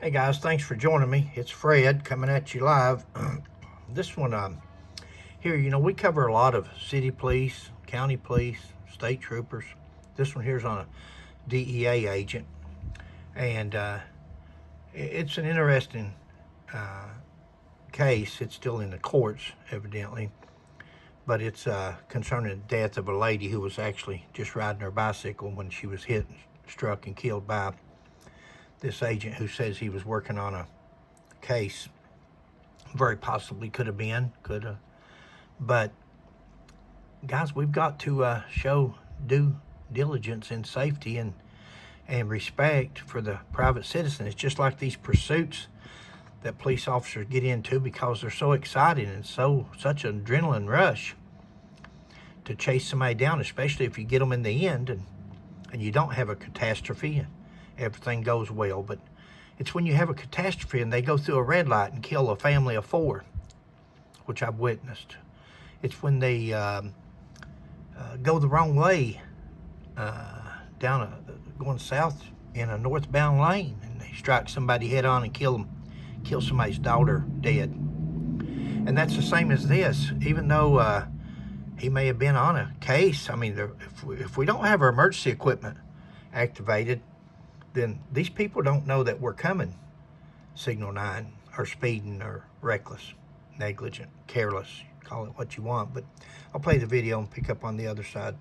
Hey guys, thanks for joining me. It's Fred coming at you live. This one here, we cover a lot of city police, county police, state troopers. This one here's on a DEA agent, and it's an interesting case. It's still in the courts, evidently, but it's concerning the death of a lady who was actually just riding her bicycle when she was hit, struck, and killed by this agent who says he was working on a case. Very possibly could have. But guys, we've got to show due diligence and safety and respect for the private citizen. It's just like these pursuits that police officers get into because they're so exciting and such an adrenaline rush to chase somebody down, especially if you get them in the end and you don't have a catastrophe. Everything goes well, but it's when you have a catastrophe and they go through a red light and kill a family of 4, which I've witnessed. It's when they go the wrong way going south in a northbound lane, and they strike somebody head on and kill somebody's daughter dead. And that's the same as this. Even though he may have been on a case, I mean, if we don't have our emergency equipment activated, then these people don't know that we're coming. Signal 9, or speeding, or reckless, negligent, careless, call it what you want. But I'll play the video and pick up on the other side.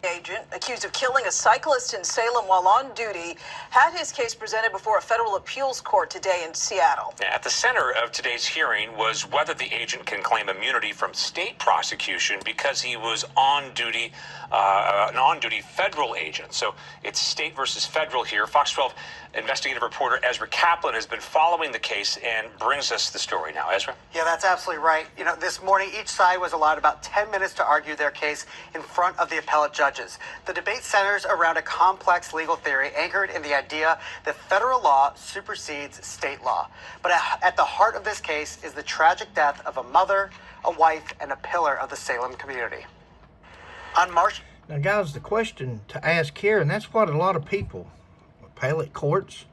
Agent accused of killing a cyclist in Salem while on duty had his case presented before a federal appeals court today in Seattle. At the center of today's hearing was whether the agent can claim immunity from state prosecution because he was on duty, an on-duty federal agent. So it's state versus federal here. Fox 12 investigative reporter Ezra Kaplan has been following the case and brings us the story now. Ezra? Yeah, that's absolutely right. This morning, each side was allowed about 10 minutes to argue their case in front of the appellate judges. The debate centers around a complex legal theory anchored in the idea that federal law supersedes state law. But at the heart of this case is the tragic death of a mother, a wife, and a pillar of the Salem community. On March... Now, guys, the question to ask here, and that's what a lot of people, appellate courts,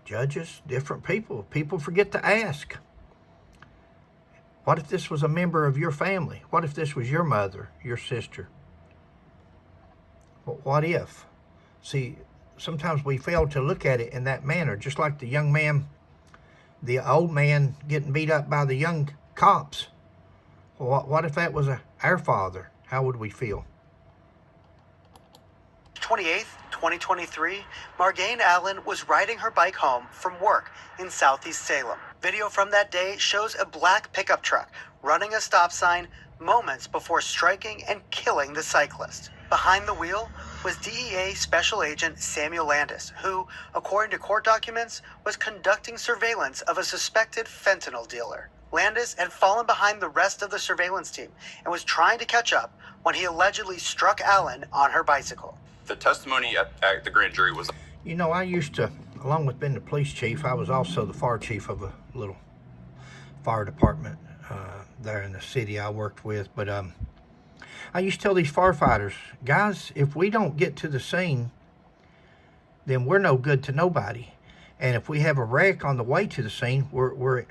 judges, different people forget to ask. What if this was a member of your family? What if this was your mother, your sister? What if? See, sometimes we fail to look at it in that manner, just like the young man, the old man getting beat up by the young cops. What if that was our father? How would we feel? 28th, 2023, Margane Allen was riding her bike home from work in southeast Salem. Video from that day shows a black pickup truck running a stop sign moments before striking and killing the cyclist. Behind the wheel was DEA Special Agent Samuel Landis, who, according to court documents, was conducting surveillance of a suspected fentanyl dealer. Landis had fallen behind the rest of the surveillance team and was trying to catch up when he allegedly struck Allen on her bicycle. The testimony at the grand jury was... I used to, along with being the police chief, I was also the fire chief of a little fire department there in the city I worked with. But I used to tell these firefighters, guys, if we don't get to the scene, then we're no good to nobody. And if we have a wreck on the way to the scene, we're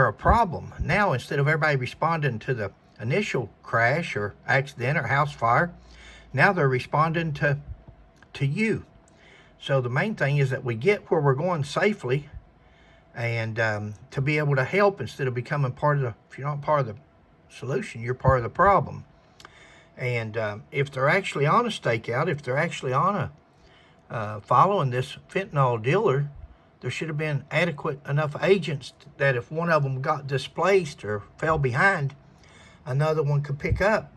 a problem. Now, instead of everybody responding to the initial crash or accident or house fire, now they're responding to you. So the main thing is that we get where we're going safely, and to be able to help instead of becoming part of if you're not part of the solution, you're part of the problem. And if they're actually on a stakeout, if they're actually on following this fentanyl dealer, there should have been adequate enough agents that if one of them got displaced or fell behind, another one could pick up.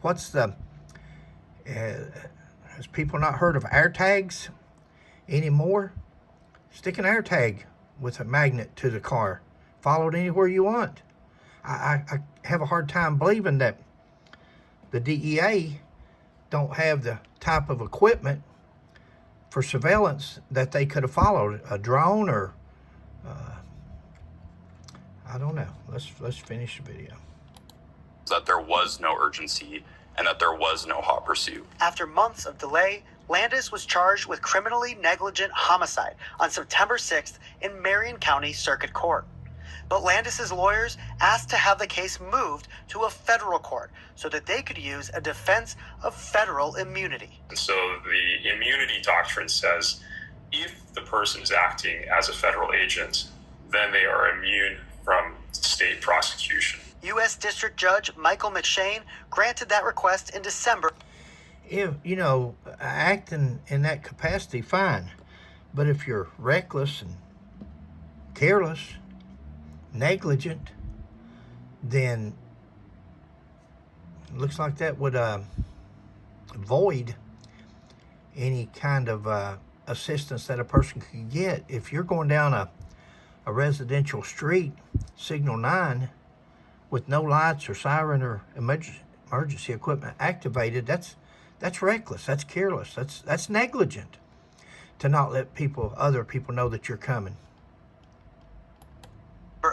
Has people not heard of air tags anymore? Stick an air tag with a magnet to the car. Follow it anywhere you want. I have a hard time believing that the DEA don't have the type of equipment for surveillance that they could have followed. A drone or I don't know. Let's finish the video. That there was no urgency and that there was no hot pursuit. After months of delay, Landis was charged with criminally negligent homicide on September 6th in Marion County Circuit Court. But Landis's lawyers asked to have the case moved to a federal court so that they could use a defense of federal immunity. And so the immunity doctrine says if the person is acting as a federal agent, then they are immune from state prosecution. U.S. District Judge Michael McShane granted that request in December. If, acting in that capacity, fine. But if you're reckless and careless, negligent, then it looks like that would void any kind of assistance that a person could get. If you're going down a residential street, signal 9, with no lights or siren or emergency equipment activated, that's reckless, that's careless, that's negligent to not let other people know that you're coming.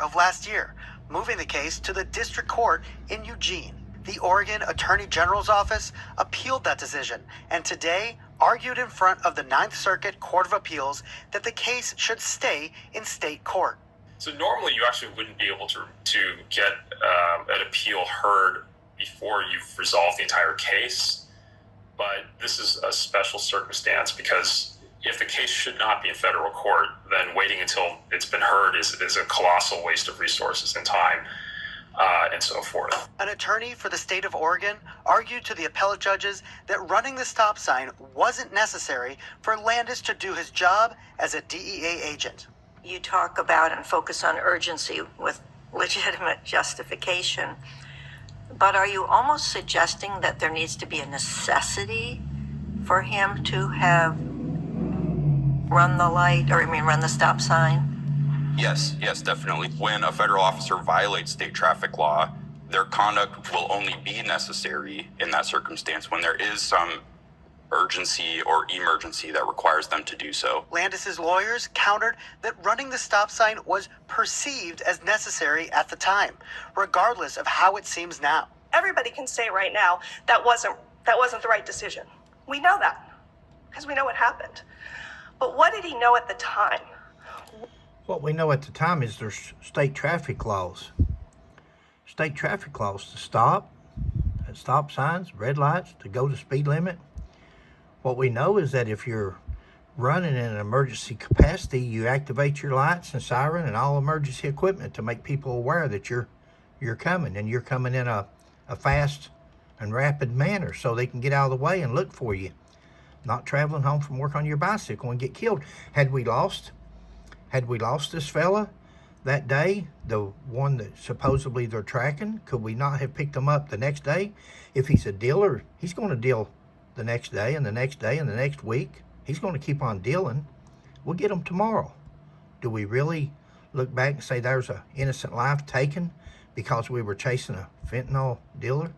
Of last year, moving the case to the district court in Eugene. The Oregon Attorney General's office appealed that decision and today argued in front of the Ninth Circuit Court of Appeals that the case should stay in state court. So normally you actually wouldn't be able to get an appeal heard before you've resolved the entire case, but this is a special circumstance because if the case should not be in federal court, then waiting until it's been heard is a colossal waste of resources and time, and so forth. An attorney for the state of Oregon argued to the appellate judges that running the stop sign wasn't necessary for Landis to do his job as a DEA agent. You talk about and focus on urgency with legitimate justification, but are you almost suggesting that there needs to be a necessity for him to have run the stop sign? Yes, definitely. When a federal officer violates state traffic law, their conduct will only be necessary in that circumstance when there is some urgency or emergency that requires them to do so. Landis's lawyers countered that running the stop sign was perceived as necessary at the time, regardless of how it seems now. Everybody can say right now that wasn't the right decision. We know that because we know what happened. But what did he know at the time? What we know at the time is there's state traffic laws. State traffic laws to stop, at stop signs, red lights, to go the speed limit. What we know is that if you're running in an emergency capacity, you activate your lights and siren and all emergency equipment to make people aware that you're coming, and you're coming in a fast and rapid manner so they can get out of the way and look for you. Not traveling home from work on your bicycle and get killed. Had we lost this fella that day, the one that supposedly they're tracking, could we not have picked him up the next day? If he's a dealer, he's going to deal the next day and the next day and the next week. He's going to keep on dealing. We'll get him tomorrow. Do we really look back and say there's an innocent life taken because we were chasing a fentanyl dealer?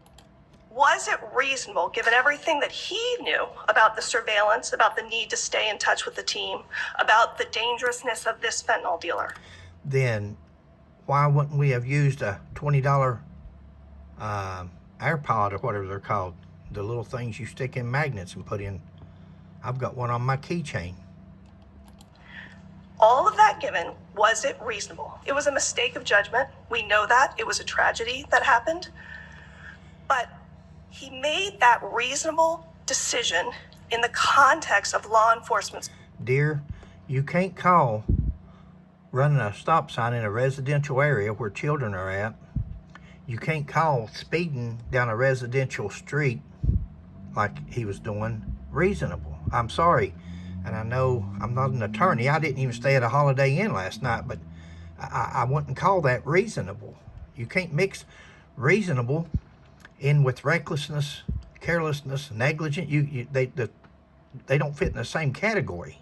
Was it reasonable, given everything that he knew about the surveillance, about the need to stay in touch with the team, about the dangerousness of this fentanyl dealer? Then why wouldn't we have used a $20 AirPod or whatever they're called? The little things you stick in magnets and put in. I've got one on my keychain. All of that given, was it reasonable? It was a mistake of judgment. We know that. It was a tragedy that happened. But he made that reasonable decision in the context of law enforcement. Dear, you can't call running a stop sign in a residential area where children are at. You can't call speeding down a residential street like he was doing reasonable. I'm sorry, and I know I'm not an attorney. I didn't even stay at a Holiday Inn last night, but I wouldn't call that reasonable. You can't mix reasonable in with recklessness, carelessness, negligent. They don't fit in the same category.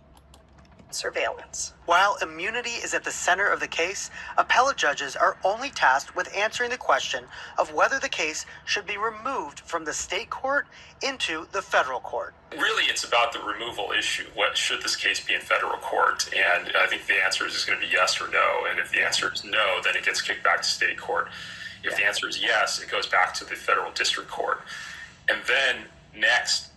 Surveillance. While immunity is at the center of the case, appellate judges are only tasked with answering the question of whether the case should be removed from the state court into the federal court. Really, it's about the removal issue. What should this case be in federal court? And I think the answer is just going to be yes or no. And if the answer is no, then it gets kicked back to state court. If the answer is yes, it goes back to the federal district court. And then next,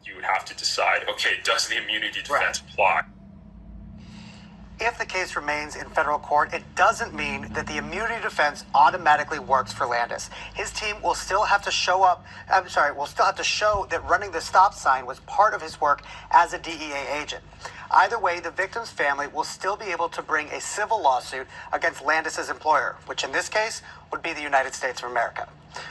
you would would have to decide, okay, does the immunity defense apply? If the case remains in federal court, it doesn't mean that the immunity defense automatically works for Landis. His team will still have to show that running the stop sign was part of his work as a DEA agent. Either way, the victim's family will still be able to bring a civil lawsuit against Landis's employer, which in this case would be the United States of America.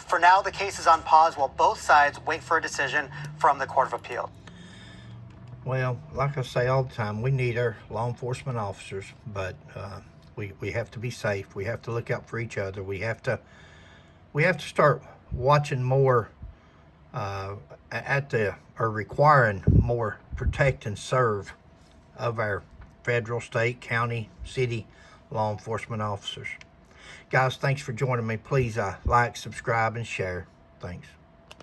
For now, the case is on pause while both sides wait for a decision from the Court of Appeal. Well, like I say all the time, we need our law enforcement officers, but we have to be safe. We have to look out for each other. We have to start watching more requiring more protect and serve of our federal, state, county, city law enforcement officers. Guys, thanks for joining me. Please like, subscribe, and share. Thanks.